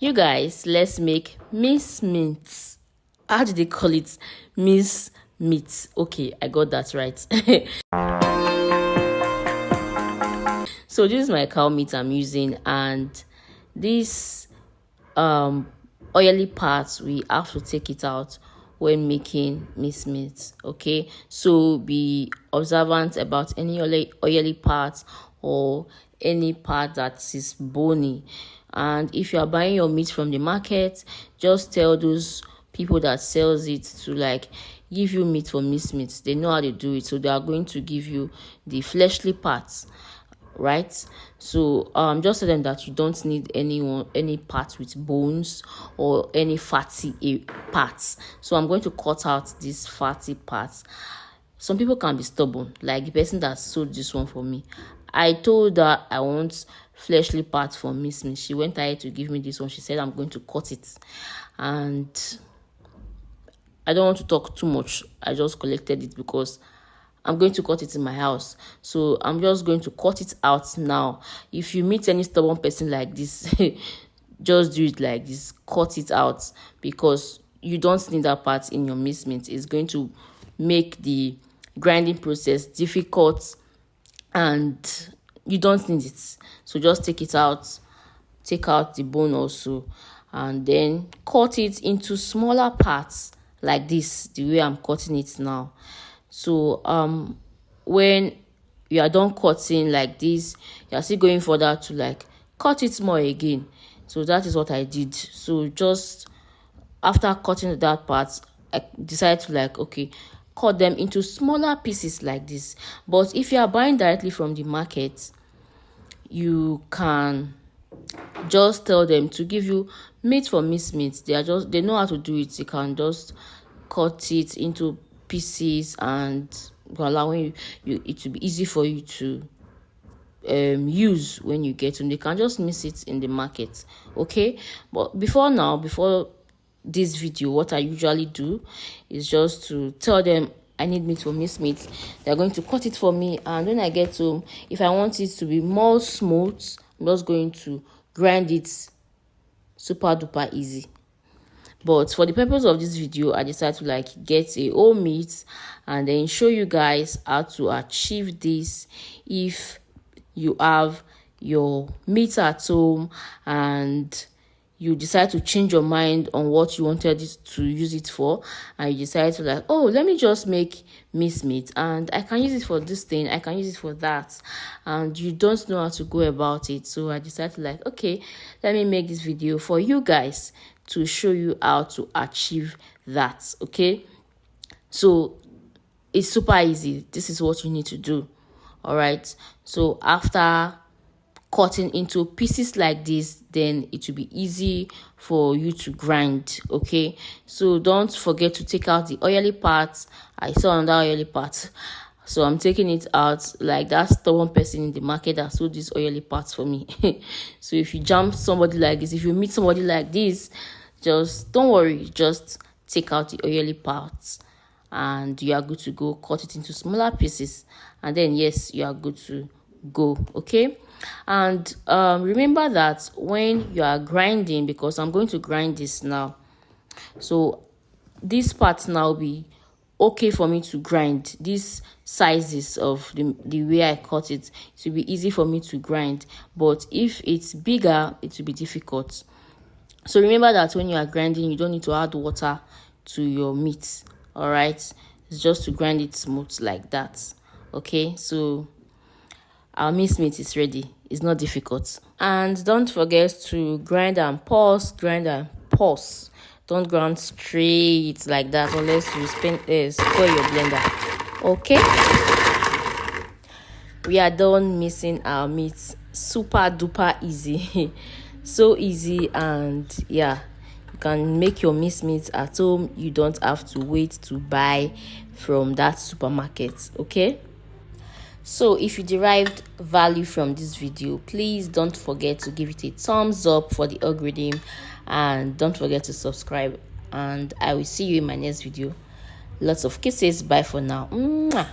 You guys, let's make mincemeat. How do they call it? Mincemeat. Okay, I got that right. So this is my cow meat I'm using, and this oily parts, we have to take it out when making mincemeat. Okay, so be observant about any oily parts or any part that is bony. And if you are buying your meat from the market, just tell those people that sells it to like give you meat for mincemeat. They know how to do it, so they are going to give you the fleshly parts, right? So just tell them that you don't need any parts with bones or any fatty parts. So I'm going to cut out these fatty parts. Some people can be stubborn, like the person that sold this one for me. I told her I want fleshly parts for mincemeat. She went ahead to give me this one. She said I'm going to cut it, and I don't want to talk too much. I just collected it because I'm going to cut it in my house. So I'm just going to cut it out now. If you meet any stubborn person like this, just do it like this. Cut it out, because you don't need that part in your mincemeat. It's going to make the grinding process difficult, and you don't need it. So just take it out. Take out the bone also, and then cut it into smaller parts like this, the way I'm cutting it now. So when you are done cutting like this, you are still going further to like cut it more again. So that is what I did. So just after cutting that part, I decided to like, okay, cut them into smaller pieces like this. But if you are buying directly from the market, you can just tell them to give you meat for mincemeat. They know how to do it. You can just cut it into pieces, and allowing it to be easy for you to use when you get them. They can just miss it in the market. Okay, but before this video, what I usually do is just to tell them I need meat for mincemeat. They're going to cut it for me, and when I get home, if I want it to be more smooth, I'm just going to grind it super duper easy. But for the purpose of this video, I decided to like get a whole meat and then show you guys how to achieve this if you have your meat at home and you decide to change your mind on what you wanted it to use it for, and you decide to like, oh, let me just make mincemeat, and I can use it for this thing, I can use it for that, and you don't know how to go about it. So I decided to like, okay, let me make this video for you guys to show you how to achieve that. Okay, so it's super easy. This is what you need to do. All right, so after cutting into pieces like this, then it will be easy for you to grind. Okay, so don't forget to take out the oily parts. I saw another oily part, so I'm taking it out, like that stubborn person in the market that sold these oily parts for me. So if you jump somebody like this, if you meet somebody like this, just don't worry, just take out the oily parts and you are good to go. Cut it into smaller pieces, and then yes, you are good to go. Okay, and remember that when you are grinding, because I'm going to grind this now, so this part now will be okay for me to grind. These sizes of the way I cut it, it will be easy for me to grind, but if it's bigger, it will be difficult. So remember that when you are grinding, you don't need to add water to your meat. All right, it's just to grind it smooth like that. Okay, so our mincemeat is ready. It's not difficult. And don't forget to grind and pause, grind and pause. Don't grind straight like that unless you spoil your blender. Okay, we are done mixing our meat. Super duper easy. So easy, and yeah, you can make your mincemeat at home. You don't have to wait to buy from that supermarket. Okay, so if you derived value from this video, please don't forget to give it a thumbs up for the algorithm, and don't forget to subscribe, and I will see you in my next video. Lots of kisses. Bye for now. Mwah.